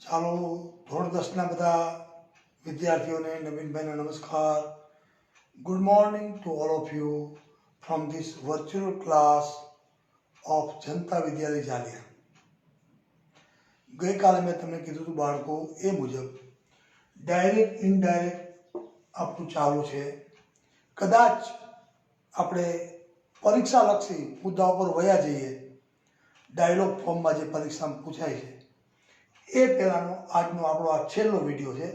ચાલો ધોરણ 10ના બધા વિદ્યાર્થીઓને નવીનભાઈનો નમસ્કાર. Good morning to all of you from this virtual class of Janata Vidyalaya Jaliya. ગઈકાલે મેં તમને કીધું હતું બાળકો એ મુજબ ડાયરેક્ટ ઇનડાયરેક્ટ આપણું ચાલુ છે. કદાચ આપણે પરીક્ષાલક્ષી મુદ્દા ઉપર વયા જઈએ, ડાયલોગ ફોર્મમાં જે પરીક્ષામાં પૂછાય છે એ પહેલાંનો આજનો આપણો આ છેલ્લો વિડીયો છે.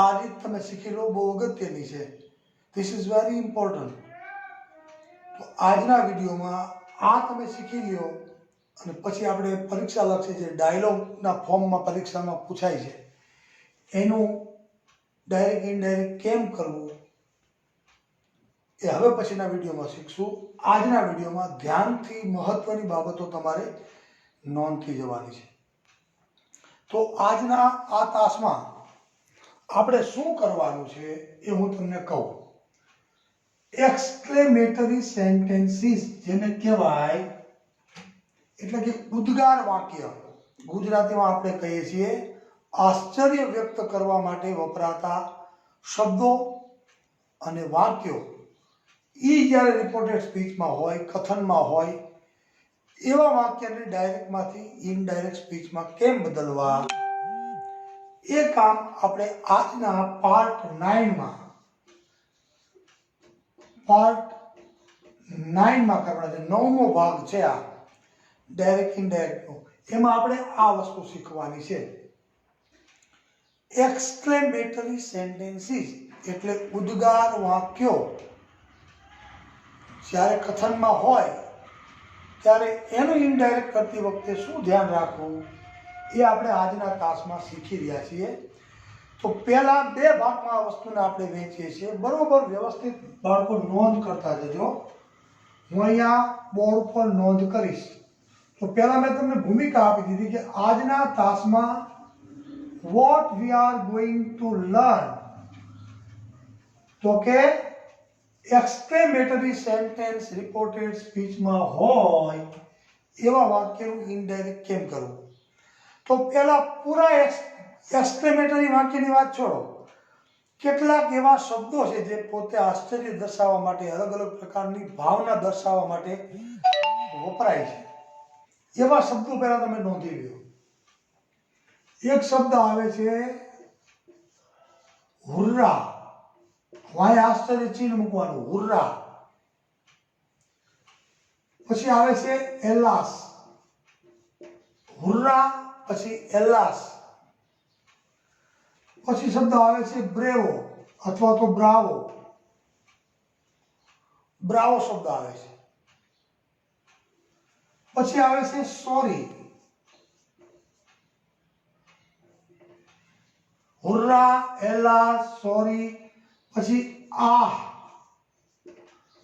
આ રીત તમે શીખી લો, બહુ અગત્યની છે. This is very important. તો આજના વિડીયોમાં આ તમે શીખી લ્યો અને પછી આપણે પરીક્ષાલક્ષી જે ડાયલોગના ફોર્મમાં પરીક્ષામાં પૂછાય છે એનું ડાયરેક્ટ ઇનડાયરેક્ટ કેમ કરવું એ હવે પછીના વિડીયોમાં શીખશું. આજના વિડીયોમાં ધ્યાનથી મહત્વની બાબતો તમારે નોંધથી જવાની છે. તો આજના આ તાસમાં આપણે શું કરવાનું છે એ હું તમને કહું. એક્સક્લેમેટરી સેન્ટેન્સીસ જેને કહેવાય એટલે કે ઉદ્ગાર વાક્ય, ગુજરાતીમાં આપણે કહીએ છીએ આશ્ચર્ય વ્યક્ત કરવા માટે વપરાતા શબ્દો અને વાક્યો. એ જ્યારે રિપોર્ટેડ સ્પીચમાં હોય, કથનમાં હોય, એવા વાક્યને ડાયરેક્ટમાંથી ઇનડાયરેક્ટ સ્પીચમાં કેમ બદલવા એ કામ આપણે આજના પાર્ટ 9માં કરવાના છે. 9મો ભાગ છે આ ડાયરેક્ટ ઇનડાયરેક્ટનો. એમાં આપણે આ વસ્તુ શીખવાની છે. એક્સક્લેમેટરી સેન્ટેન્સીસ એટલે ઉદ્ગાર વાક્યો જ્યારે કથનમાં હોય ત્યારે એનું ઇનડાયરેક્ટ કરતી વખતે શું ધ્યાન રાખવું એ આપણે આજના તાસમાં શીખી રહ્યા છીએ. તો પહેલા બે ભાગમાં આ વસ્તુને આપણે વહેંચીએ છીએ. બરોબર વ્યવસ્થિત બાળકો નોંધ કરતા જજો. હું અહીંયા બોર્ડ ઉપર નોંધ કરીશ. તો પહેલા મેં તમને ભૂમિકા આપી દીધી કે આજના તાસમાં what we are going to learn. તો કે એક્સક્લેમેટરી સેન્ટેન્સ રિપોર્ટેડ સ્પીચમાં હોય એવા વાક્યનું ઇનડાયરેક્ટ કેમ કરવું. તો પહેલા પૂરા એક્સક્લેમેટરી વાક્યની વાત છોડો. કેટલાક એવા શબ્દો છે જે પોતે આશ્ચર્ય દર્શાવવા માટે, અલગ અલગ પ્રકારની ભાવના દર્શાવવા માટે વપરાય છે. એવા શબ્દો પહેલા તમે નોંધી લો. એક શબ્દ આવે છે હુર્રા. વાય આશ્ચર્ય ચિહ્ન મૂકવાનું, હુર્રા. પછી આવે છે એલાસ. હુર્રા પછી એલાસ. પછી શબ્દ આવે છે બ્રેવો અથવા તો બ્રાવો. બ્રાવો શબ્દ આવે છે. પછી આવે છે સોરી. હુર્રા, એલાસ, સોરી. પછી આહ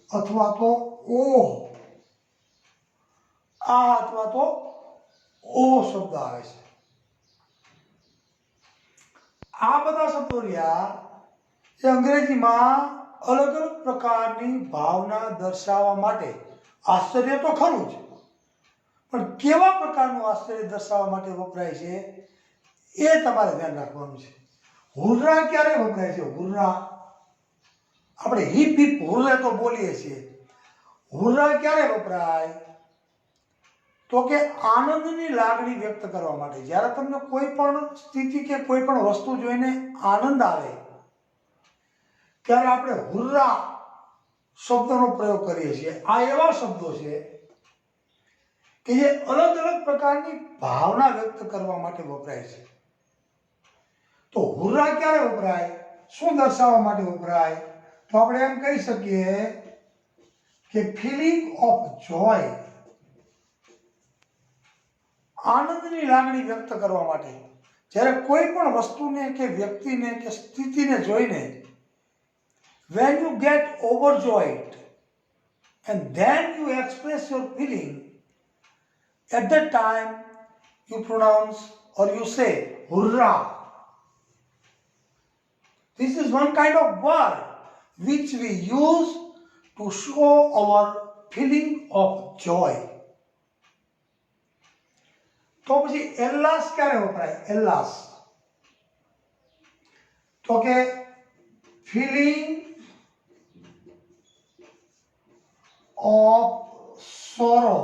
અથવા તો ઓહ. આ અથવા તો ઓ શબ્દ આવે છે. આ બધા શબ્દો રહ્યા એ અંગ્રેજીમાં અલગ અલગ પ્રકારની ભાવના દર્શાવવા માટે. આશ્ચર્ય તો ખરું જ, પણ કેવા પ્રકારનું આશ્ચર્ય દર્શાવવા માટે વપરાય છે એ તમારે ધ્યાન રાખવાનું છે. હુર્રા ક્યારે વપરાય છે? હુર્રા આપણે હિપ હિપ હુર્રે તો બોલીએ છીએ. હુર્રા ક્યારે વપરાય? તો કે આનંદની લાગણી વ્યક્ત કરવા માટે. જ્યારે તમને કોઈ પણ સ્થિતિ કે કોઈ પણ વસ્તુ જોઈને આનંદ આવે ત્યારે આપણે હુર્રા શબ્દનો પ્રયોગ કરીએ છીએ. આ એવા શબ્દો છે કે જે અલગ અલગ પ્રકારની ભાવના વ્યક્ત કરવા માટે વપરાય છે. તો હુર્રા ક્યારે વપરાય, શું દર્શાવવા માટે વપરાય? તો આપણે એમ કહી શકીએ કે ફિલિંગ ઓફ જોય, આનંદની લાગણી વ્યક્ત કરવા માટે. જ્યારે કોઈ પણ વસ્તુને કે વ્યક્તિને કે સ્થિતિને જોઈને when you get overjoyed and then you express your feeling, at that time you pronounce or you say hurrah. This is one kind of word which we use to show our feeling of joy. તો પછી એલ્લાસ ક્યારે વપરાય? એલ્લાસ તો કે feeling of sorrow.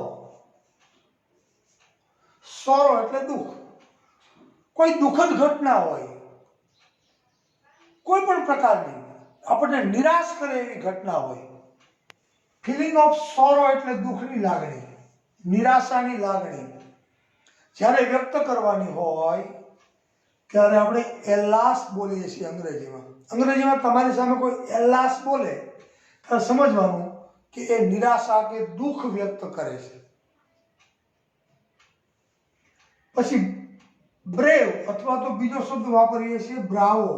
Sorrow એટલે દુઃખ. કોઈ દુઃખદ ઘટના હોય, કોઈ પણ પ્રકારની આપણને નિરાશ કરે એવી ઘટના હોય. ફિલિંગ ઓફ સોરો એટલે દુઃખની લાગણી, નિરાશાની લાગણી જ્યારે વ્યક્ત કરવાની હોય ત્યારે આપણે એલાસ બોલીએ છીએ અંગ્રેજીમાં. અંગ્રેજીમાં તમારી સામે કોઈ એલાસ બોલે ત્યારે સમજવાનું કે એ નિરાશા કે દુઃખ વ્યક્ત કરે છે. પછી બ્રેવ અથવા તો બીજો શબ્દ વાપરીએ છીએ બ્રાવો.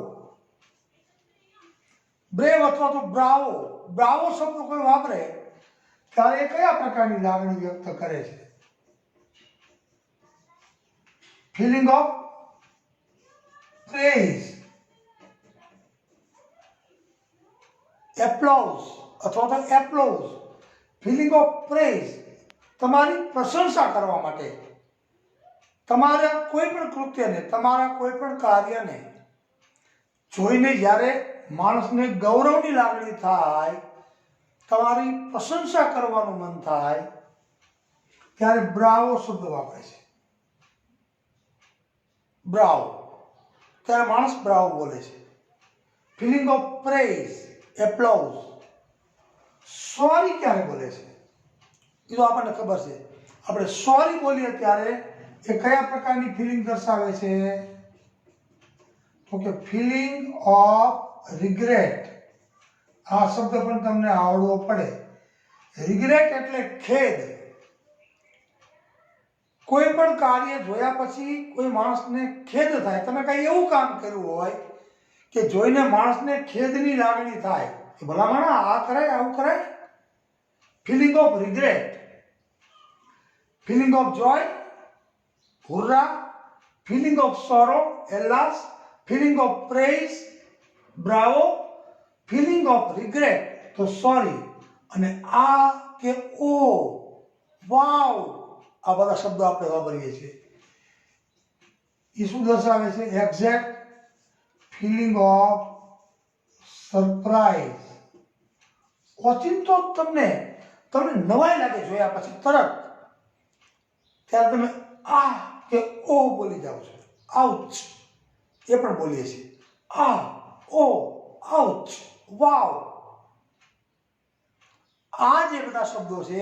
બ્રેવ અથવા તો બ્રાવો. બ્રાવો શબ્દ કોઈ વાપરે ત્યારે એ કયા પ્રકારની લાગણી વ્યક્ત કરે છે? ફિલિંગ ઓફ પ્રેઝ, એપ્લોઝ અથવા તો એપ્લોઝ. ફિલિંગ ઓફ પ્રેઝ તમારી પ્રશંસા કરવા માટે, તમારા કોઈ પણ કૃત્યને, તમારા કોઈ પણ કાર્યને જોઈને જ્યારે માણસને ગૌરવની લાગણી થાય, તમારી પ્રશંસા કરવાનું મન થાય ત્યારે બ્રાવો શબ્દ વાપરે છે. બ્રાવો, ત્યારે માણસ બ્રાવો બોલે છે. Feeling of praise, applause. Sorry ક્યારે બોલે છે એ તો આપણને ખબર છે. આપણે સોરી બોલીએ ત્યારે એ કયા પ્રકારની ફિલિંગ દર્શાવે છે? તો કે ફિલિંગ ઓફ રિગ્રેટ. આ શબ્દ પણ તમને આવડવો પડે. રિગ્રેટ એટલે ખેદ. કોઈ પણ કાર્ય જોયા પછી કોઈ માણસને ખેદ થાય. તમે કઈ એવું કામ કર્યું હોય કે જોઈને માણસને ખેદની લાગણી થાય કે ભલામણ આ કરાય, આવું કરાય. Feeling of regret. Feeling of joy, hurrah. Feeling of sorrow, alas. Feeling of praise, bravo. Feeling of regret તો સોરી. અને આ કે ઓ, વાવ, આ બધા શબ્દો આપણે વાપરીએ છીએ. એ શું દર્શાવે છે? Exact feeling of surprise. ઓચિંતો તમને નવાઈ લાગે જોયા પછી તરત, ત્યારે તમે આ કે ઓ બોલી જાઓ છો. આઉચ એ પણ બોલીએ છીએ. આ, ઓ, આઉચ, વાવ. આ જે બધા શબ્દો છે,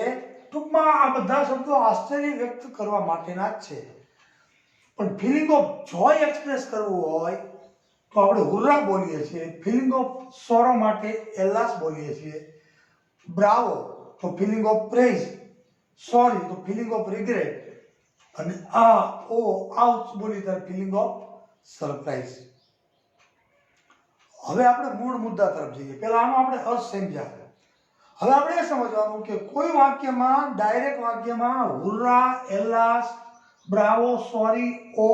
ટૂંકમાં આ બધા શબ્દો આશ્ચર્ય વ્યક્ત કરવા માટેના જ છે. પણ ફિલિંગ ઓફ જોય એક્સપ્રેસ કરવું હોય તો આપણે હુર્રા બોલીએ છીએ. ફિલિંગ ઓફ સોરો માટે એલાસ બોલીએ છીએ. બ્રાવો તો ફિલિંગ ઓફ પ્રેઝ, સોરી તો ફિલિંગ ઓફ રિગ્રેટ, અને આ, ઓ, આઉચ બોલી ત્યારે ફિલિંગ ઓફ સરપ્રાઈઝ. હવે આપણે મૂળ મુદ્દા તરફ જઈએ. પહેલા આનો આપણે અર્થ સમજ્યા. હવે આપણે એ સમજવાનું કે કોઈ વાક્યમાં, ડાયરેક્ટ વાક્યમાં હુર્રા, એલાસ, બ્રાવો, સોરી, ઓ,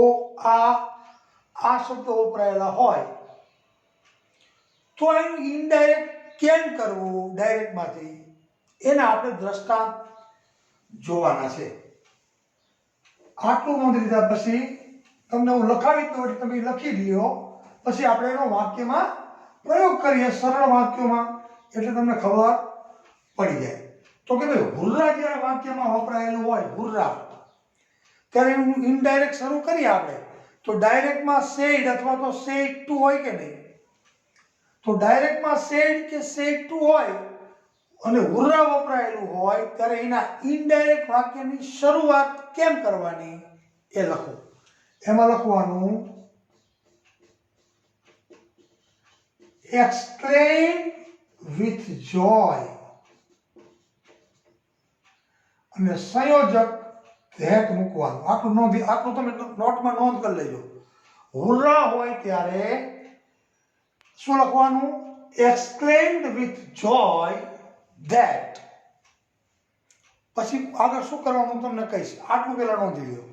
આ શબ્દો વપરાયેલા હોય તો એનું ઇનડાયરેક્ટ કેમ કરવું ડાયરેક્ટમાંથી, એના આપણે દ્રષ્ટાંત જોવાના છે. આટલું નોંધ લીધા પછી તમને હું લખાવી દઉં એટલે તમે લખી લ્યો. પછી આપણે એનો વાક્યમાં પ્રયોગ કરીએ, સરળ વાક્યોમાં, એટલે તમને ખબર પડી જાય. તો કે ભાઈ હુર્રા જ્યારે વાક્યમાં વપરાયેલું હોય, હુર્રા, ત્યારે એનું ઇનડાયરેક્ટ શરૂ કરીએ આપણે. તો ડાયરેક્ટમાં સેડ અથવા તો સેડ ટુ હોય કે નહીં? તો ડાયરેક્ટમાં સેડ કે સેડ ટુ હોય અને હુર્રા વપરાયેલું હોય ત્યારે એના ઇનડાયરેક્ટ વાક્યની શરૂઆત કેમ કરવાની એ લખો. એમાં લખવાનું exclaim with joy અને સંયોજક that મૂકવાનું. આટલું તમે નોટમાં નોંધ કરી લેજો. હુર્રા હોય ત્યારે શું લખવાનું? exclaimed with joy that. પછી આગળ શું કરવાનું તમને કહીશ. આટલું પહેલા નોંધી લો.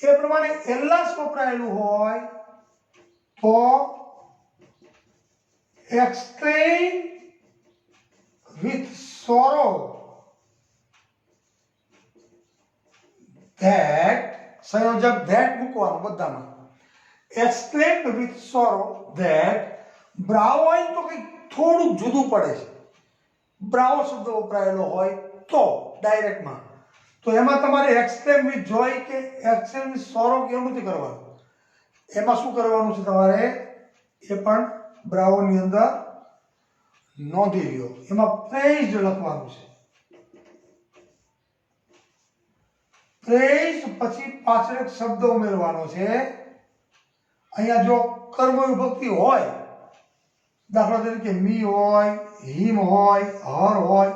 એ પ્રમાણે એલાસ વપરાયેલું હોય તો exclaim with sorrow that, સંયોજક that મૂકવાનું બધામાં. exclaimed with sorrow that bravo હોય તો કંઈક થોડુંક જુદું પડે છે. બ્રાવો શબ્દ વપરાયેલો હોય તો ડાયરેક્ટમાં, તો એમાં તમારે એક્સટ્રીમ વિથ જોય કે એક્સટ્રીમ વિથ સોરો કે એવું નથી કરવાનું. એમાં શું કરવાનું છે તમારે, એ પણ બ્રાવોની અંદર નોંધી લ્યો. એમાં પ્રેઝ લખવાનું છે. પ્રેઝ પછી પાછળ એક શબ્દ ઉમેરવાનો છે. અહીંયા જો કર્મ વિભક્તિ હોય, દાખલા તરીકે મી હોય, હિમ હોય, હર હોય,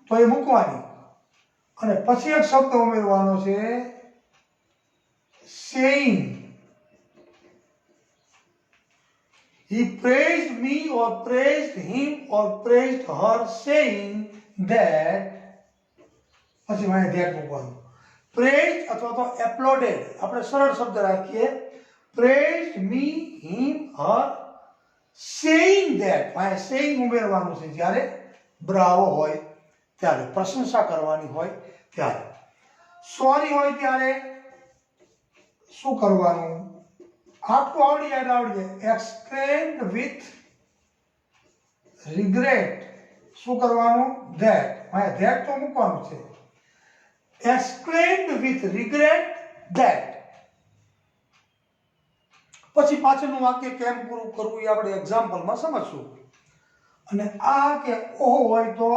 તો એ મૂકવાની અને પછી એક શબ્દ ઉમેરવાનો છે saying. He praised me or praised him or praised her saying that, પછી વાંહે ધ્યાન મૂકવાનું. Praised અથવા તો applauded, આપણે સરળ શબ્દ રાખીએ. Praised me, him, her, saying that, વાંહે saying ઉમેરવાનું છે જ્યારે બ્રાવો હોય ત્યારે, પ્રશંસા કરવાની હોય ત્યારે. સોરી હોય ત્યારે શું કરવાનું, આટલું આવડી જાય. એક્સક્લેમ્ડ વિથ રિગ્રેટ, શું કરવાનું, ધેટ, ધેટ તો મૂકવાનું છે. Exclaimed with regret that. પછી પાછળનું વાક્ય કેમ પૂરું કરવું એ આપણે એક્ઝામ્પલમાં સમજશું. અને આ કે ઓ હોય તો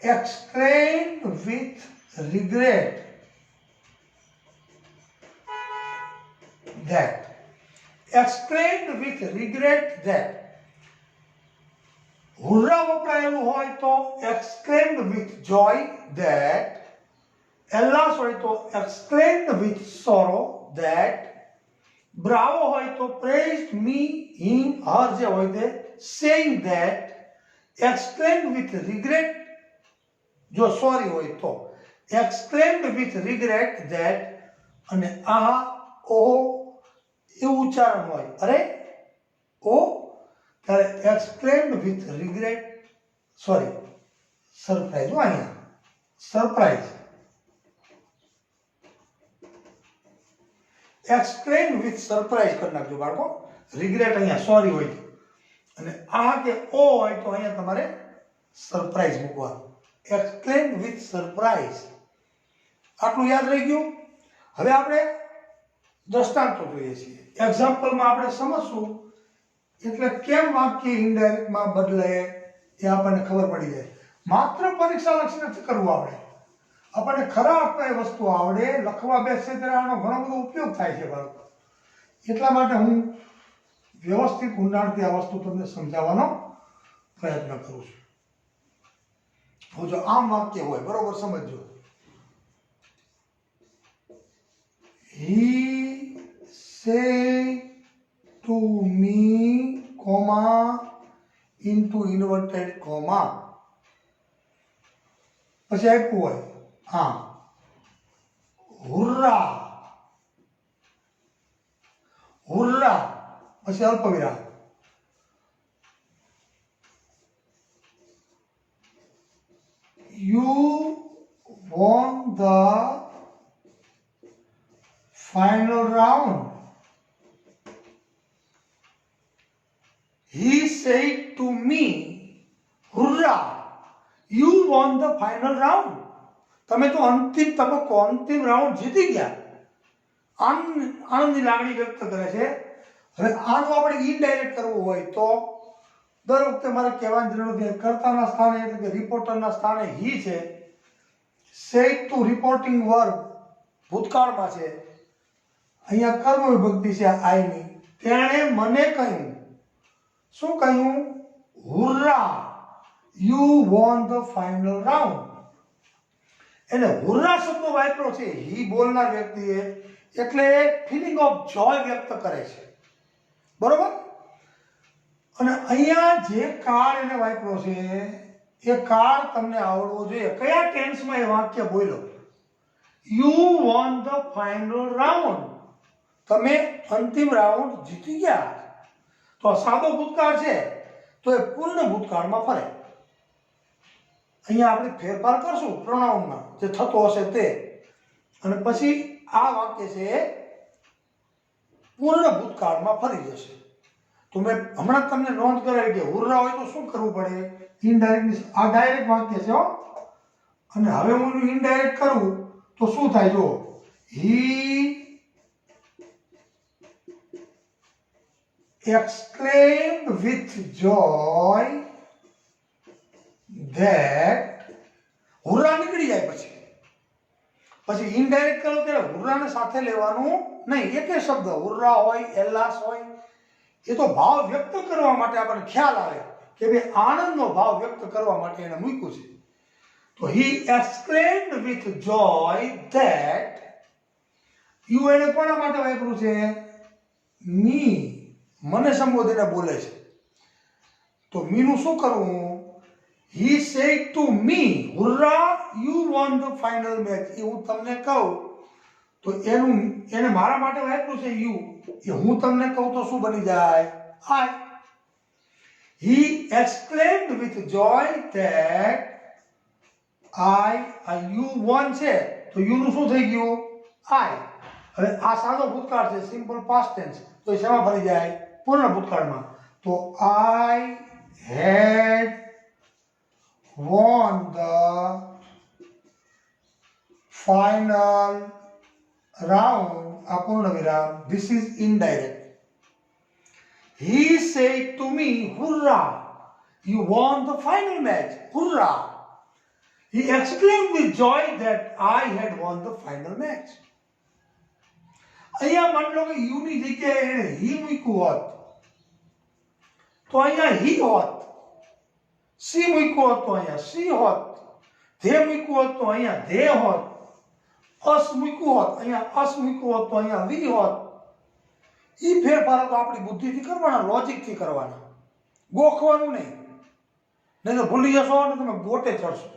exclaimed with regret that. Exclaimed with regret that. હુર્રા વપરાયેલું હોય તો exclaimed with joy that. એલ્લાસ હોય તો exclaimed with sorrow that. Bravo હોય તો praised me, him, her જે હોય તે saying that. Exclaimed with regret, જો સોરી હોય તો exclaimed with regret that. અને આ ઓ એવું ઉચ્ચારણ હોય, અરે ઓ, ત્યારે exclaimed with regret, sorry surprise, અહીંયા સરપ્રાઈઝ. exclaimed with સરપ્રાઈઝ કરી નાખજો બાળકો. રિગ્રેટ અહીંયા સોરી હોય અને આ કે ઓ હોય તો અહીંયા તમારે સરપ્રાઈઝ મૂકવાનું. exclaimed with surprise. આટલું યાદ રહી ગયું. હવે આપણે દ્રષ્ટાંતો જોઈએ છીએ. એક્ઝામ્પલમાં આપણે સમજશું એટલે કેમ વાક્ય ઇનડાયરેક્ટમાં બદલે એ આપણને ખબર પડી જાય. માત્ર પરીક્ષા લક્ષી નથી કરવું આપણે. આપણને ખરા અર્થમાં એ વસ્તુ આવડે, લખવા બેસે ત્યારે આનો ઘણો બધો ઉપયોગ થાય છે બાળકો. એટલા માટે હું વ્યવસ્થિત ઊંડાણથી આ વસ્તુ તમને સમજાવવાનો પ્રયત્ન કરું છું. હું જો આમ વાક્ય હોય, બરોબર સમજજો. He said to me, comma, into inverted comma. પછી આપ્યું હોય, હા, હુર્રા, હુર્રા, પછી અલ્પવિરામ. You won the final round. He said to me, "Hurrah! You won the final round." તમે તો અંતિમ તબક્કો, અંતિમ રાઉન્ડ જીતી ગયા. આનંદની લાગણી વ્યક્ત કરે છે. હવે આનું આપણે ઇનડાયરેક્ટ કરવું હોય તો દર વખતે મારે કહેવાની જરૂર નથી. કર્તાના સ્થાને એટલે કે રિપોર્ટરના સ્થાને હી છે. સેડ ટુ રિપોર્ટિંગ વર્બ ભૂતકાળમાં છે. અહીંયા કર્મ વિભક્તિ છે આઈની. તેણે મને કહ્યું, શું કહ્યું, hurrah, you won the final round. એને હુર્રા શબ્દ વાપર્યો છે હી બોલનાર વ્યક્તિએ, એટલે ફિલિંગ ઓફ જોય વ્યક્ત કરે છે, બરોબર. અને અહીંયા જે કાળ એને વાપર્યો છે એ કાળ તમને આવડવો જોઈએ. કયા ટેન્સમાં એ વાક્ય બોલ્યો, you won the final round, તમે અંતિમ રાઉન્ડ જીતી ગયા. તો સાદો ભૂતકાળ છે તો એ પૂર્ણ ભૂતકાળમાં ફરે. અહીંયા આપણે ફેરફાર કરશું પ્રોનાઉનમાં જે થતો હશે તે. અને પછી આ વાક્ય છે પૂર્ણ ભૂતકાળમાં ફરી જશે. તો મેં હમણાં જ તમને નોંધ કરાવી કે હુર્રા હોય તો શું કરવું પડે? ઇનડાયરેક્ટ, આ ડાયરેક્ટ વાક્ય છે હો. અને હવે હું ઇનડાયરેક્ટ કરું તો શું થાય? જો he exclaimed with joy that, હુર્રા નીકળી જાય પછી ઇનડાયરેક્ટ કરો ત્યારે હુર્રાને સાથે લેવાનું નહીં. એકે શબ્દ હુર્રા હોય, એલાસ હોય, એ તો ભાવ વ્યક્ત કરવા માટે આપણને ખ્યાલ આવે કે ભાઈ આનંદનો ભાવ વ્યક્ત કરવા માટે એને મૂક્યું છે. તો he exclaimed with joy that, you એને કોના માટે વાપર્યું છે? મી, મને સંબોધીને બોલે છે. તો મીનું શું કરવું? he said to me, hurrah, you won the final match. એ હું તમને કહું તો એને મારા માટે વાપર્યું છે યુ. એ હું તમને કહું તો શું બની જાય? I. he exclaimed with joy that you won છે તો યુ નું શું થઈ ગયું? I. હવે આ સાદો ભૂતકાળ છે, સિમ્પલ પાસ્ટ ટેન્સ, તો એ શેમાં ફરી જાય? પૂર્ણ ભૂતકાળમાં. તો I had won the final round, a પૂર્ણ વિરામ. This is indirect. He said to me, hurrah, you won the final match, hurrah. He exclaimed with joy that I had won the final match. અહીંયા માની લો કે you ની જગ્યાએ એને હી મૂક્યું હોત તો અહીંયા હી હોત, સી મૂક્યું હોત તો અહીંયા સી હોત, ધે મૂક્યું હોત તો અહીંયા ધે હોત, અસ મૂક્યું હોત અહીંયા અસ મૂક્યું હોત તો અહીંયા વી હોત. ઈ ફેરફાર તો આપણી બુદ્ધિથી કરવાના, લોજિકથી કરવાના, ગોખવાનું નહીં. નહીં તો ભૂલી જશો અને તમે ગોટે ચડશો.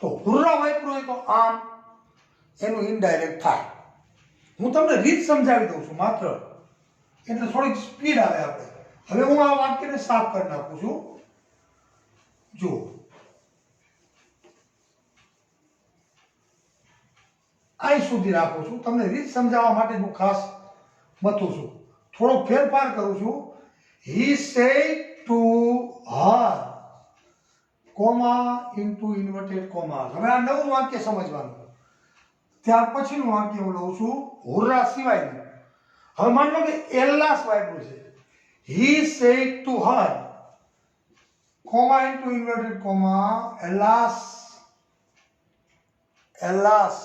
તો હુર્રા વાપર્યું હોય તો આમ, એનું ઇનડાયરેક્ટ થાય. હું તમને રીત સમજાવી દઉં છું માત્ર, એટલે થોડીક સ્પીડ આવે આપણે. હવે હું આ વાક્યને સાફ કરી નાખું છું. જુઓ, અહીં સુધી રાખું છું, તમને રીત સમજાવવા માટે હું ખાસ મથું છું. થોડો ફેરફાર કરું છું. he said to her, comma into inverted comma. હવે આ નવું વાક્ય સમજવાનું. ત્યાર પછીનું વાક્ય હું લઉં છું હુર્રા સિવાયનું. હવે માની લો કે એલાસ વાપર્યું છે. he said to her, comma into inverted comma, alas, alas,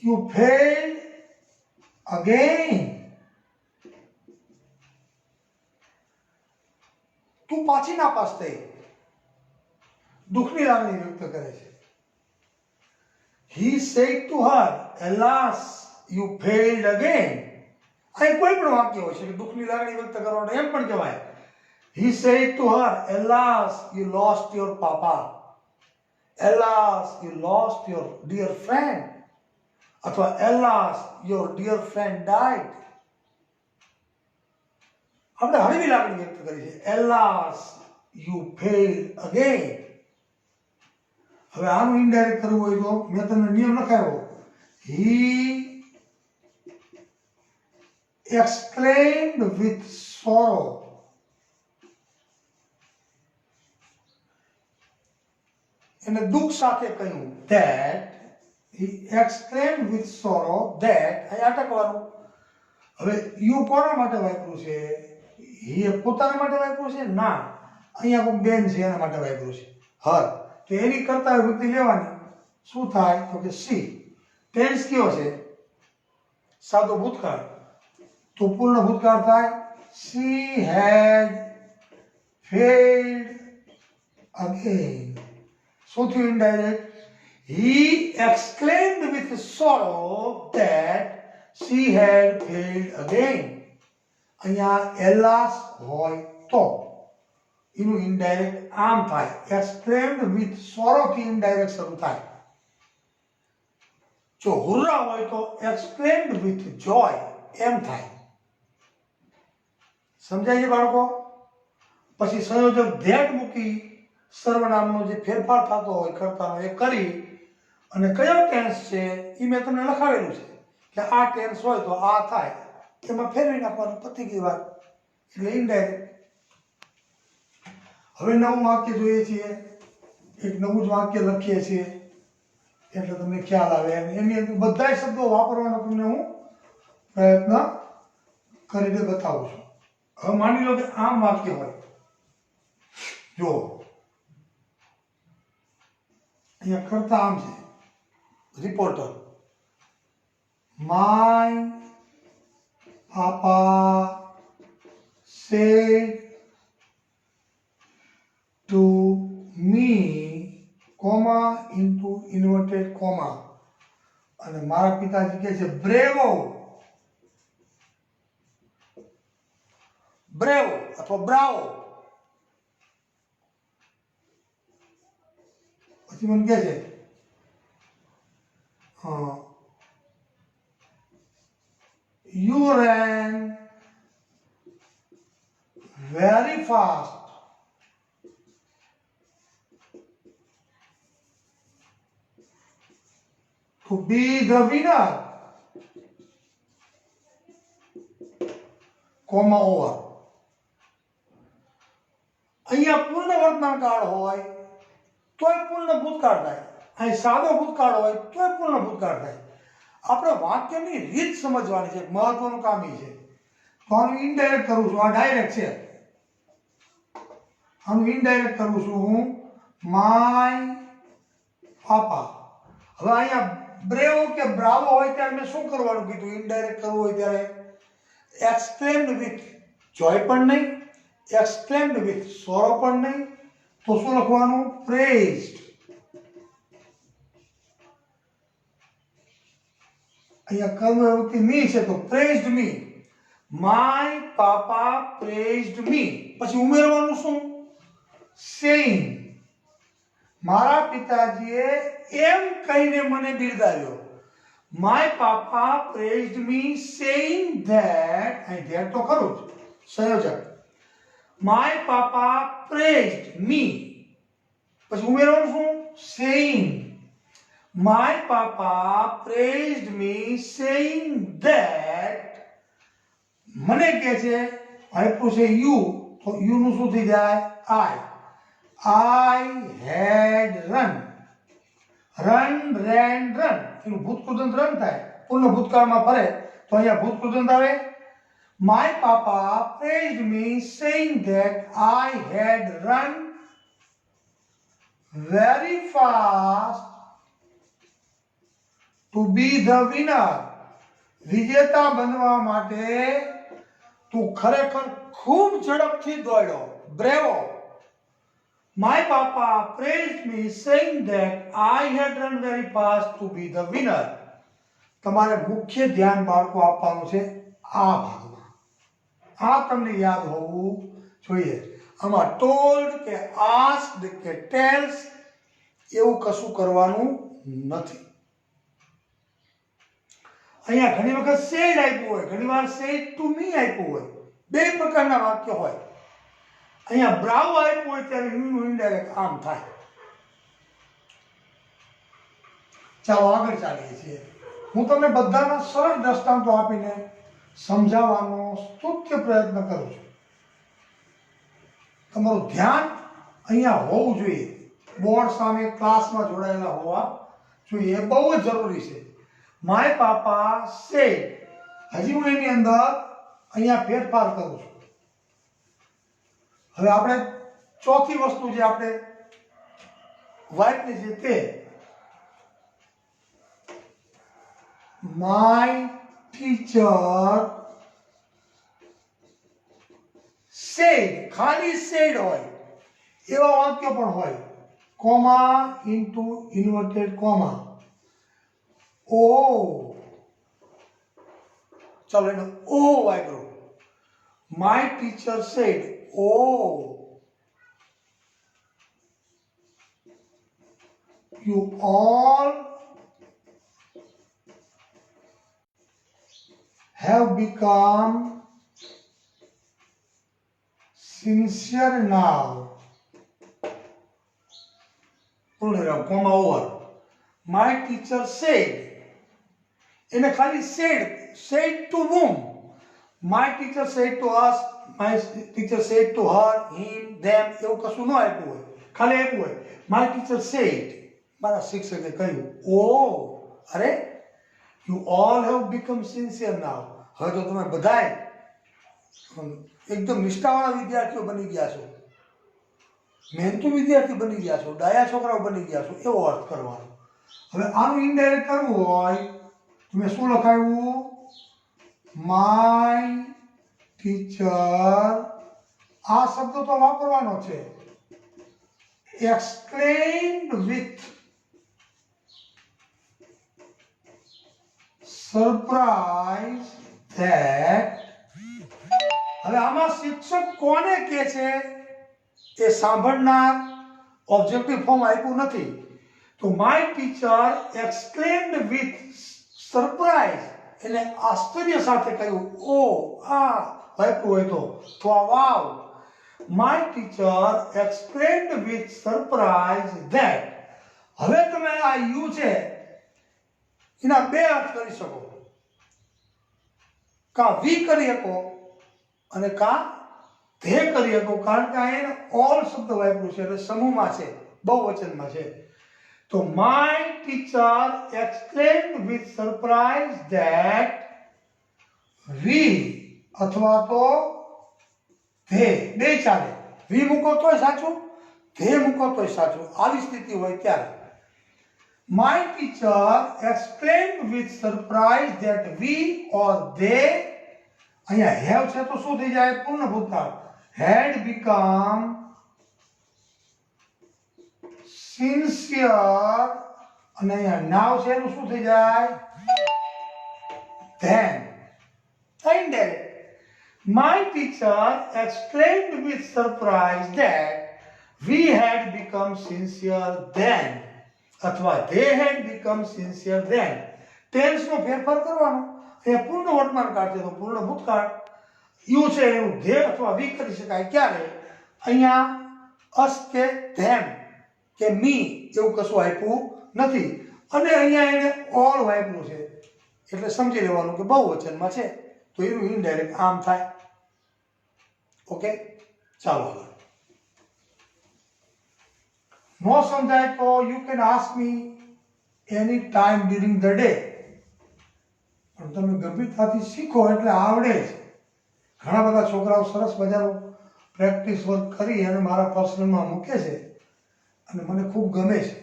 you failed again. તું પાછી નાપાસ થઈ. દુઃખની લાગણી વ્યક્ત કરે છે. he said to her, alas, you failed again. અહીં કોઈ પણ વાક્ય હોય છે કે દુઃખની લાગણી વ્યક્ત કરવાનું, એમ પણ કહેવાય. he said to her, alas, you lost your papa. alas, you lost your dear friend. અથવા alas, your dear friend died. આપણે હળવી લાગણી વ્યક્ત કરી છે. alas, you failed again. હવે આનું ઇનડાયરેક્ટ કરવું હોય તો મેં તમને નિયમ લખાવ્યો. he exclaimed with sorrow. એને દુઃખ સાથે કહ્યું. that he exclaimed with sorrow that, અહીં અટકવાનું. હવે યુ કોના માટે વાપર્યું છે? એ પોતાના માટે વાપર્યું છે? ના, અહીંયા કોઈ બેન છે એના માટે વાપર્યું છે, હર. તો એની કરતા વૃત્તિ લેવાની. શું થાય? તો કે સી. ટેન્સ કયો છે? સાદો ભૂતકાળ. તો પૂર્ણ ભૂતકાળ થાય. she had failed again. શું થયું indirect? he exclaimed with sorrow that she had failed again. અહીંયા એલાસ હોય તો એનું ઇનડાયરેક્ટ આમ થાય. exclaimed with sorrow થી ઇનડાયરેક્ટ શરૂ થાય. જો હુર્રા હોય તો exclaimed with joy એમ થાય. સમજાય છે બાળકો? પછી સંયોજક ધેટ મૂકી સર્વનામનો જે ફેરફાર થતો હોય કર્તાનો એ કરી અને કયો ટેન્સ છે એ મેં તમને લખાવેલું છે કે આ ટેન્સ હોય તો આ થાય, એમાં ફેરવી નાખવાનું, પતી ગઈ વાત. એટલે ઇનડાયરેક્ટ. હવે નવું વાક્ય જોઈએ છીએ, એક નવું જ વાક્ય લખીએ છીએ એટલે તમને ખ્યાલ આવે. એની અંદર બધા શબ્દો વાપરવાનો તમને હું પ્રયત્ન કરીને બતાવું છું. હવે માની લો કે આમ વાક્ય હોય, જો અહીંયા કરતા આમ છે, reporter. My papa said to me, comma into inverted comma, અને મારા પિતાજી કહે છે બ્રેવો, બ્રેવો અથવા બ્રાવો. પછી મને કહે છે you ran very fast to be the winner, comma over. અહીંયા પૂર્ણ વર્તમાન કાળ હોય તોય પૂર્ણ ભૂતકાળ થાય, અહીં સાદો ભૂતકાળ હોય તોય પૂર્ણ ભૂતકાળ થાય. આપણે વાક્યની રીત સમજવાની છે, મહત્વનું કામ એ છે. તો આનું ઇનડાયરેક્ટ કરું છું, આ ડાયરેક્ટ છે. આનું ઇનડાયરેક્ટ કરું છું હું, માય પાપા. હવે અહીંયા બ્રેવો કે બ્રાવો હોય ત્યારે મેં શું કરવાનું કીધું? ઇનડાયરેક્ટ કરવું હોય ત્યારે એક્સક્લેમ્ડ વિથ જોય પણ નહીં, એક્સક્લેમ્ડ વિથ સોરો પણ નહીં, તો શું લખવાનું? પ્રેઝડ. અહીંયા કર્મ પ્રવૃત્તિ મી છે તો પ્રેઝડ મી. My papa praised me. પછી ઉમેરવાનું શું? સેઇંગ. મારા પિતાજીએ એમ કહીને મને બિરદાવ્યો. My papa praised me saying that, અહીં ધેટ તો ખરું જ, સંયોજક. My papa praised me. પછી ઉમેરવાનું શું? Saying. My papa praised me saying that, મને કહે છે, આપ્યું છે યુ, તો યુ નું શું થઈ જાય? I had run. Run, ran, run. એનું ભૂતકૃદંત રન થાય, પૂર્ણ ભૂતકાળમાં ફરે તો અહીંયા ભૂતકૃદંત આવે. My papa praised me saying that I had run very fast to be the winner. વિજેતા બનવા માટે તું ખરેખર ખૂબ ઝડપથી દોડ્યો. બ્રેવો. My papa praised me saying that I had run very fast to be the winner. તમારે મુખ્ય ધ્યાન બાળકો આપવાનું છે આ ભાગમાં. આ તમને યાદ હોવું જોઈએ. આમાં ટોલ્ડ કે આસ્ક્ડ કે ટેલ્સ એવું કશું કરવાનું નથી. અહીંયા ઘણી વખત સેડ આપ્યું હોય, ઘણી વાર સેડ ટુ મી આપ્યું હોય, બે પ્રકારના વાક્ય હોય. અહીંયા બ્રાવો આપ્યું હોય ત્યારે યુનું ઇનડાયરેક્ટ આમ થાય. ચાલો આગળ ચાલીએ છીએ. હું તમને બધાના સરળ દ્રષ્ટાંતો આપીને સમજાવવાનો સ્તુત્ય પ્રયત્ન કરું છું. તમારું ધ્યાન અહીંયા હોવું જોઈએ, બોર્ડ સામે ક્લાસમાં જોડાયેલા હોવા જોઈએ, એ બહુ જ જરૂરી છે. માય પાપા સેડ, હજી હું એની અંદર અહીંયા ફેરફાર કરું છું. હવે આપણે ચોથી વસ્તુ જે આપણે વાંચની છે તે માય ટીચર સેડ, ખાલી સેડ હોય એવા વાક્યો પણ હોય, comma into inverted comma. Oh, ચાલો એનો ઓ વાપરો. My teacher said, oh. You all have become sincere now. પૂર્ણવિરામ comma over. My teacher said, એને ખાલી said to whom? My teacher said to us, my teacher said to her, him, them, એવું કશું ન આપ્યું હોય, ખાલી આપ્યું હોય માય ટીચર સેડ, મારા શિક્ષકે કહ્યું. ઓ અરે, you all have become sincere now, હવે તો તમે બધાય એકદમ નિષ્ઠાવાળા વિદ્યાર્થીઓ બની ગયા છો, મહેનતુ વિદ્યાર્થી બની ગયા છો, ડાયા છોકરાઓ બની ગયા છો, એવો અર્થ કરવાનો. હવે આનું ઇનડાયરેક્ટ કરવું હોય તો મેં શું લખાયું? માય ટીચર, આ શબ્દ તો વાપરવાનો છે. એક્સક્લેમ્ડ વિથ સરપ્રાઈઝ ધેટ, હવે આમાં શિક્ષક કોને કહે છે એ સાંભળનાર, ઓબ્જેક્ટિવ ફોર્મ આપ્યું નથી. તો my teacher exclaimed with surprise, એને આશ્ચર્ય સાથે કહ્યું. ઓ આ વાપરું હોય તો આ wow. My teacher exclaimed with surprise that. હવે તમે આ યુ છે એના બે અર્થ કરી શકો, કા વી કરી શકો અને કા ધે કરી શકો, કારણ કે આ ઓલ શબ્દ વાપર્યું છે એટલે સમૂહમાં છે, બહુવચનમાં છે. તો my teacher exclaimed with surprise that we, અથવા તો ધે, બે ચાલે. વી મૂકો તોય સાચું, ધે મૂકો તોય સાચું, આવી સ્થિતિ હોય ત્યારે. My teacher exclaimed with surprise that we or they, અહીંયા હેવ છે તો શું થઈ જાય? પૂર્ણ ભૂતકાળ. હેડ બીકમ સિન્સિયર, અને અહીંયા નાવ છે એનું શું થઈ જાય? Then. Indirect. My teacher exclaimed with surprise that we had become sincere then, અથવા they had become sincere then. Tense નો ફેરફાર કરવાનો. એ પૂર્ણ વર્તમાન કાળ છે તો પૂર્ણ ભૂતકાળ. યુ છે એવું ધે અથવા વી કરી શકાય ક્યારે? અહીંયા અસ કે ધેમ કે મી એવું કશું આપ્યું નથી, અને અહીંયા એને ઓલ વાપર્યું છે એટલે સમજી લેવાનું કે બહુવચનમાં છે, તો એનું ઇનડાયરેક્ટ આમ થાય. ઓકે, ચાલો આગળ. નો સમજાય તો you can ask me any time during the day. પણ તમે ગંભીરતાથી શીખો એટલે આવડે જ. ઘણા બધા છોકરાઓ સરસ મજાનું પ્રેક્ટિસ વર્ક કરી અને મારા પર્સનલમાં મૂકે છે અને મને ખૂબ ગમે છે.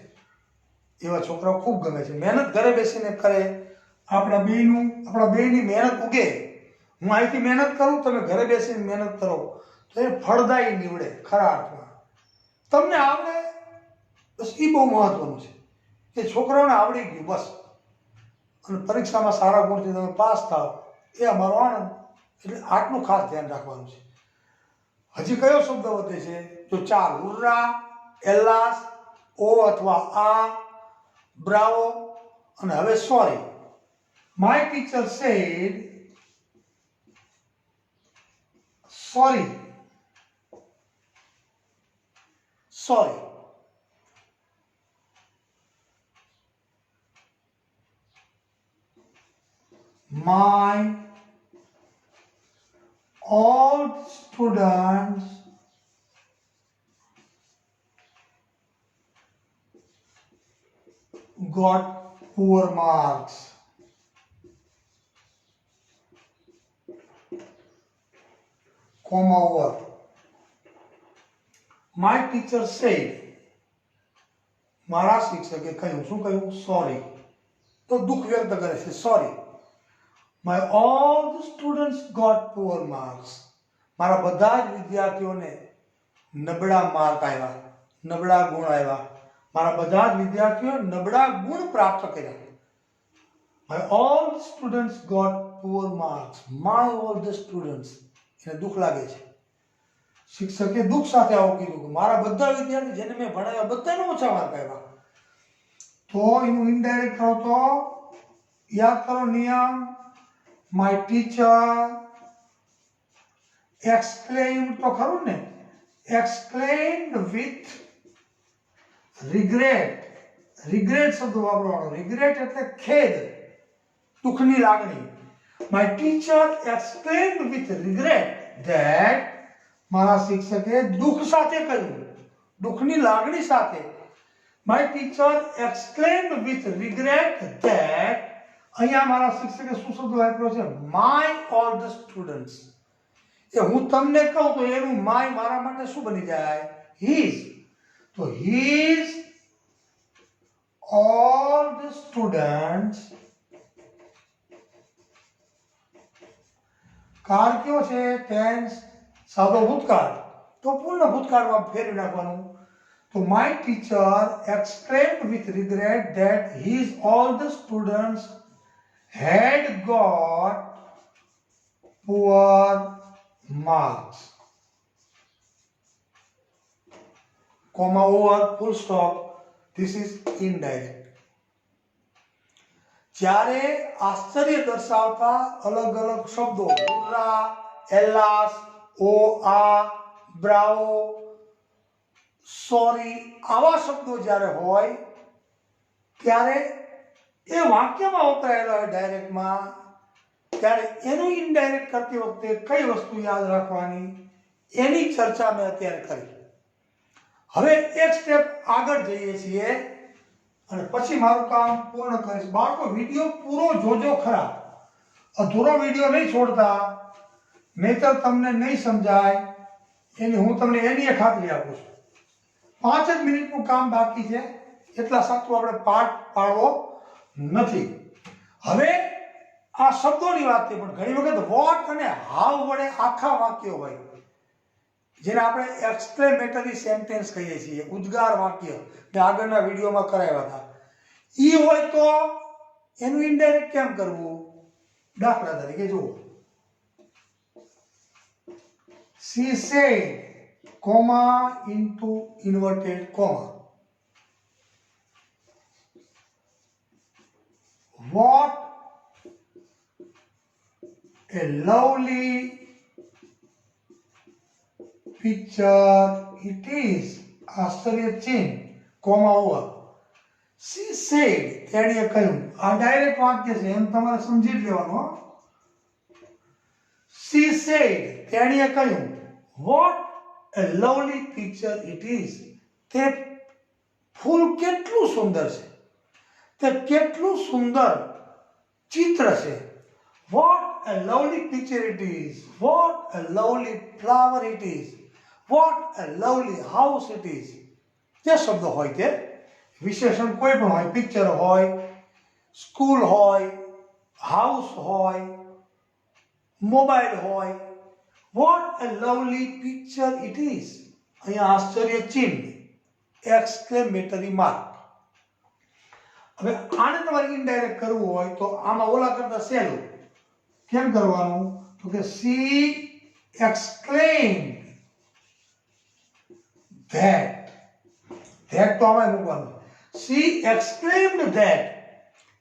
એવા છોકરાઓ ખૂબ ગમે છે. મહેનત ઘરે બેસીને કરે, આપણા બેની મહેનત ઉગે. હું અહીંથી મહેનત કરું, તમે ઘરે બેસીને મહેનત કરો તો એ ફળદાયી નીવડે ખરા અર્થમાં. તમને આવડે બસ એ બહુ મહત્વનું છે કે છોકરાઓને આવડી ગયું બસ, અને પરીક્ષામાં સારા ગુણથી તમે પાસ થાવ એ અમારો આનંદ. એટલે આટલું ખાસ ધ્યાન રાખવાનું છે. હજી કયો શબ્દ વધે છે? તો 4 હુર્રા, એલાસ, ઓ અથવા આ, બ્રાવો, અને હવે sorry. My teacher said sorry. My all students got poor marks. Comma over. My teacher said, મારા શિક્ષકે કહ્યું. શું કહ્યું? સોરી. તો દુઃખ વ્યક્ત કરે છે, sorry. My all the students got poor marks. મારા બધા જ વિદ્યાર્થીઓને નબળા માર્ક આવ્યા, નબળા ગુણ આવ્યા. મારા બધા જ વિદ્યાર્થીઓ નબળા ગુણ પ્રાપ્ત કર્યા. My all the students got poor marks. My all the students. એને દુઃખ લાગે છે. શિક્ષકે દુઃખ સાથે આવું કીધું કે મારા બધા વિદ્યાર્થી જેને મેં ભણાવ્યા બધાને ઓછા માર્ક આવ્યા. તો એનું ઇનડાયરેક્ટ કરો તો યાદ કરો નિયમ. માય ટીચર એક્સક્લેમ્ડ તો ખરું ને, એક્સક્લેમ્ડ વિથ રિગ્રેટ શબ્દ વાપરવાનો. રિગ્રેટ એટલે ખેદ, દુઃખની લાગણી. My teacher explained with regret that, મારા શિક્ષકે દુઃખ સાથે કહ્યું, દુઃખની લાગણી સાથે. My teacher explained with regret that, અહીંયા મારા શિક્ષકે શું શબ્દ વાપર્યો છે? My all the students. એ હું તમને કહું તો એનું માય મારા માટે શું બની જાય? હીઝ. તો હીઝ all the students. કાળ કયો છે? ટેન્સ સાદો ભૂતકાળ, તો પૂર્ણ ભૂતકાળમાં ફેરવી નાખવાનું. તો my teacher explained with regret that his all the students had got poor marks. Comma over, full stop. This is indirect. જ્યારે આશ્ચર્ય દર્શાવતા અલગ અલગ શબ્દો, હુર્રા, એલાસ, ઓ આ, બ્રાવો, સોરી, આવા શબ્દો જ્યારે હોય ત્યારે એ વાક્યમાં વપરાયેલા હોય ડાયરેક્ટમાં, ત્યારે એનું ઇનડાયરેક્ટ કરતી વખતે કઈ વસ્તુ યાદ રાખવાની એની ચર્ચા મેં અત્યારે કરી. હવે એક સ્ટેપ આગળ જઈએ છીએ અને પછી મારું કામ પૂર્ણ કરીશ. બાળકો વિડીયો પૂરો જોજો ખરા, અધૂરો વિડીયો નહીં છોડતા, નહીતર તમને નહીં સમજાય. હું તમને એની ખાતરી આપું છું. 5 જ મિનિટનું કામ બાકી છે, એટલા સાચું આપણે પાઠ પાડવો નથી. હવે આ શબ્દોની વાત થઈ, પણ ઘણી વખત વોટ અને હાવ વડે આખા વાક્યો હોય, જેને આપણે એક્સક્લેમેટરી સેન્ટેન્સ કહીએ છીએ, ઉદ્ગાર વાક્ય. મેં આગળના વિડીયોમાં કરાવ્યા હતા. ઈ હોય તો એનું ઇનડાયરેક્ટ કેમ કરવું? દાખલા તરીકે જુઓ, she said, comma into inverted comma, what a lovely picture it is, આશ્ચર્ય ચિહ્ન, કોમા ઓવર. she said, તેણીએ કહ્યું. આ ડાયરેક્ટ વાક્ય છે, એમ તમારે સમજી જ લેવાનું. she said, તેણીએ કહ્યું. what a lovely picture it is, તે ફૂલ કેટલું સુંદર છે, તે કેટલું સુંદર ચિત્ર છે. what a lovely picture it is, what a lovely flower it is, what a lovely house it is. જે શબ્દ હોય તે વિશેષણ કોઈ પણ હોય, પિક્ચર હોય, સ્કૂલ હોય, હાઉસ હોય, મોબાઈલ હોય. what a lovely picture it is, અહીંયા આશ્ચર્ય ચિહ્ન, એક્સક્લેમેટરી માર્ક. હવે આને તમારે ઇનડાયરેક્ટ કરવું હોય તો આમાં ઓલા કરતા સહેલું. કેમ કરવાનું? તો કે she exclaimed that, તો આમાં મૂકવાનું. she exclaimed that,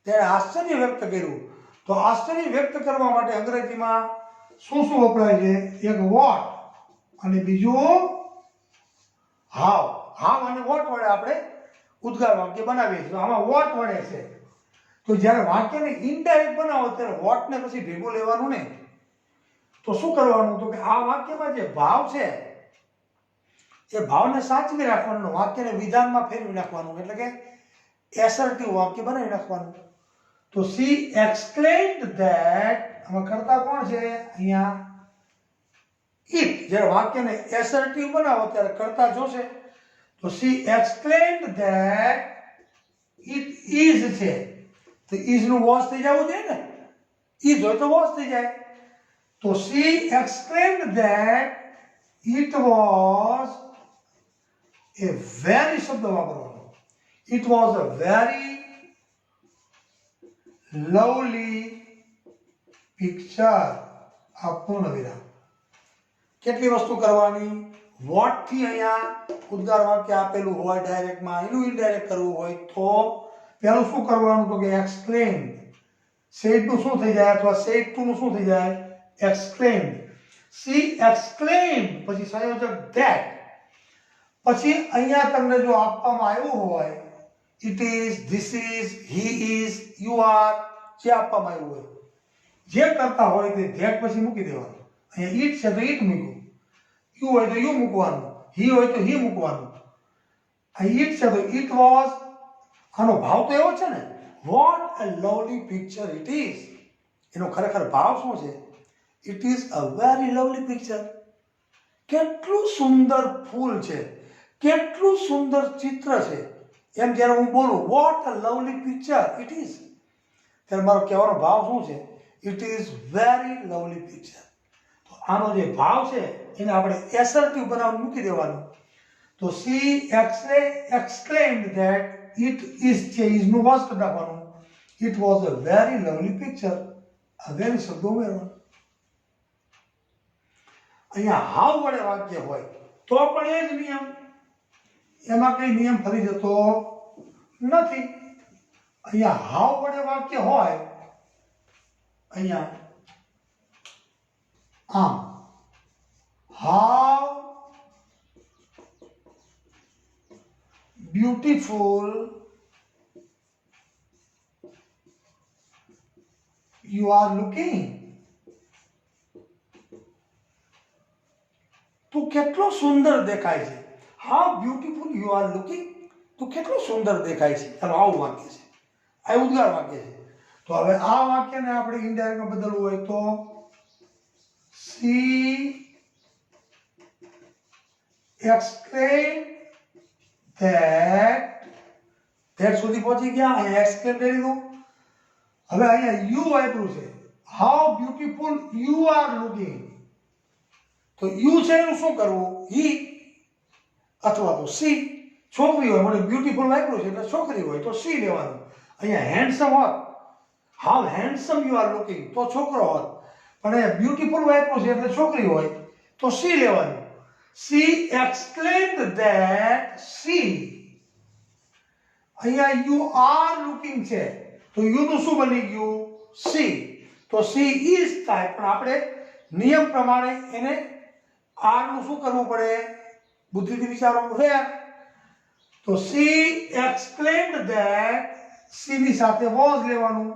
તેણે આશ્ચર્ય વ્યક્ત કર્યું. તો આશ્ચર્ય વ્યક્ત કરવા માટે અંગ્રેજીમાં શું શું વપરાય છે? એક વોટ અને બીજું હાવ. હાવ અને વોટ વડે આપણે ઉદ્ગાર વાક્ય બનાવીએ છીએ. આમાં વોટ વડે છે. તો જ્યારે વાક્યને ઇનડાયરેક્ટ બનાવો ત્યારે વોટને પછી ભેગું લેવાનું નહીં. તો શું કરવાનું? તો કે આ વાક્યમાં જે ભાવ છે એ ભાવને સાચવી રાખવાનો, વાક્યને વિધાનમાં ફેરવી નાખવાનું, એટલે કે એસર્ટિવ વાક્ય બનાવી નાખવાનું. તો she exclaimed that, આમાં કર્તા કોણ છે? અહીંયા it. જ્યારે વાક્યને એસર્ટિવ બનાવો ત્યારે કર્તા જોશે. તો she exclaimed that it is છે, તો is નું વોસ થઈ જવું જોઈએ ને, is હોય તો વોસ થઈ જાય. તો she exclaimed that it was a very શબ્દ વાપરવાનો. it was a very lovely picture. આ પૂર્ણ વિરામ. કેટલી વસ્તુ કરવાની? વોટ થી અહીંયા ઉદ્ગાર વાક્ય આપેલું હોય ડાયરેક્ટમાં, એનું ઇનડાયરેક્ટ કરવું હોય તો પહેલું શું કરવાનું? તો કે એક્સપ્લેન. સેડ નું શું થઈ જાય? અથવા સેડ ટુ નું શું થઈ જાય? એક્સપ્લેન. she exclaimed, પછી સંયોજક that. પછી અહીંયા તમને જો આપવામાં આવ્યું હોય it is, this is, he is, you are, જે આપવામાં આવ્યું હોય, જે કરતા હોય તે ધેટ પછી મૂકી દેવાનું. અહીંયા ઈટ છે તો ઈટ મૂક્યું, યુ હોય તો યુ મૂકવાનું, હી હોય તો હી મૂકવાનું. આ ઈટ છે તો ઈટ વોઝ, આનો ભાવ તો એવો છે ને, what a lovely picture it is. એનો ખરેખર ભાવ શું છે? It is a very lovely picture. કેટલું સુંદર ફૂલ છે, કેટલું સુંદર ચિત્ર છે. એમ જ્યારે હું બોલું what a lovely picture it is, ત્યારે મારો કહેવાનો ભાવ શું છે? It is very lovely picture. તો આનો જે ભાવ છે એને આપણે એસર્ટિવ બનાવીને મૂકી દેવાનું. તો C exclaimed that it is, છે ઇઝનું વોઝ કરી નાખવાનું. It was a very lovely picture. આ વેરી શબ્દો ઉમેરવાનો. અહીંયા હાવ વડે વાક્ય હોય તો પણ એ જ નિયમ, એમાં કઈ નિયમ ફરી જતો નથી. અહીંયા હાવ વડે વાક્ય હોય, અહીંયા આમ, how beautiful you are looking. તું કેટલો સુંદર દેખાય છે. How beautiful you are looking. તું કેટલો સુંદર દેખાય છે. ચાલો આવું વાક્ય છે, આ ઉદ્ગાર વાક્ય છે. તો હવે આ વાક્યને આપણે ઇનડાયરેક્ટમાં બદલવું હોય તો સી exclaimed that સુધી પહોંચી ગયા. અહીંયા exclaimed લઈ લીધું. હવે અહીંયા યુ આપ્યું છે, how beautiful you are looking. તો યુ છે એનું શું કરવું? હી અથવા તો સી. છોકરી હોય મને બ્યુટીફુલ વાપર્યું છે એટલે છોકરી હોય તો સી લેવાનું. અહીંયા હેન્ડસમ હોત, how handsome you are looking, તો છોકરો હોત. પણ અહીંયા બ્યુટીફુલ વાપર્યું છે એટલે છોકરી હોય તો સી લેવાનું. C exclaimed that C. અહીંયા યુ આર લુકિંગ છે તો યુ નું શું બની ગયું? સી. તો સી ઇઝ થાય, પણ આપણે નિયમ પ્રમાણે એને આર નું શું કરવું પડે? બુદ્ધિથી વિચારો. વેર. તો સી exclaimed that, સી ની સાથે વોઝ લેવાનું.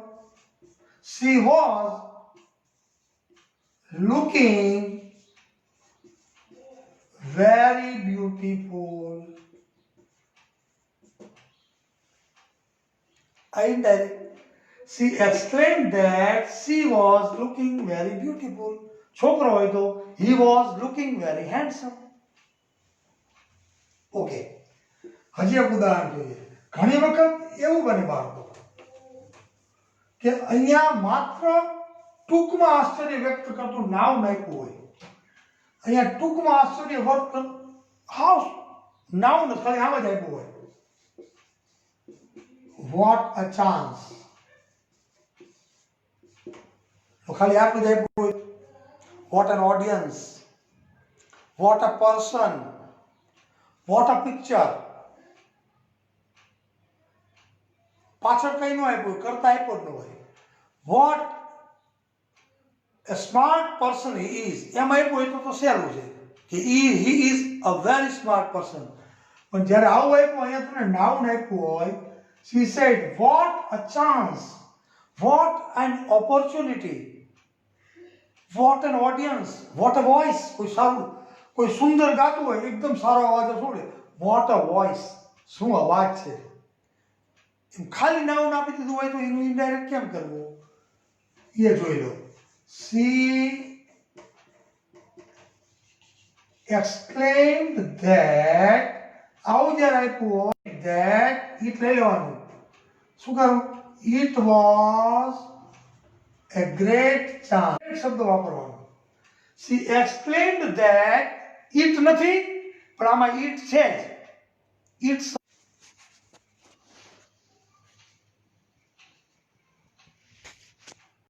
She was looking very beautiful. Indirect. She exclaimed that she was looking very beautiful. છોકરો હોય તો he was looking very handsome. Okay, હજી એક ઉદાહરણ જોઈએ. ઘણી વખત એવું બને બાળકો કે અહીંયા માત્ર ટૂંકમાં આશ્ચર્ય વ્યક્ત કરતું નામ નાખ્યું હોય. અહીંયા ટૂંકમાં આશ્ચર્ય વ્યક્ત હાઉ નામ ખાલી આમ જ આપ્યું હોય. What a chance. તો ખાલી આટલું જ આપ્યું હોય. What an audience. What a person. What a picture. પાછળ કઈ ન આપ્યું, કરતા આપ્યો જ ન હોય. What a smart person he is. એમ આપ્યું હોય તો સહેલું છે કે he is a very smart person. પણ જ્યારે આવું આપ્યું, અહીંયા તમને નાઉન આપ્યું હોય, she said what a chance, what an opportunity, what an audience, what a voice. કોઈ સારું, કોઈ સુંદર ગાતું હોય, એકદમ સારો અવાજ છોડે, what a voice, શું અવાજ છે. એમ ખાલી નાઉન આપી દીધું હોય તો એનું ઇનડાયરેક્ટ કેમ કરવું એ જોઈ લો. she exclaimed that, આવું જ્યારે આપ્યું હોય that, it લઈ લેવાનું. શું કરવું? it was a great chance. શબ્દ વાપરવાનો. she exclaimed that, it નથી પણ આમાં it છે જ. it's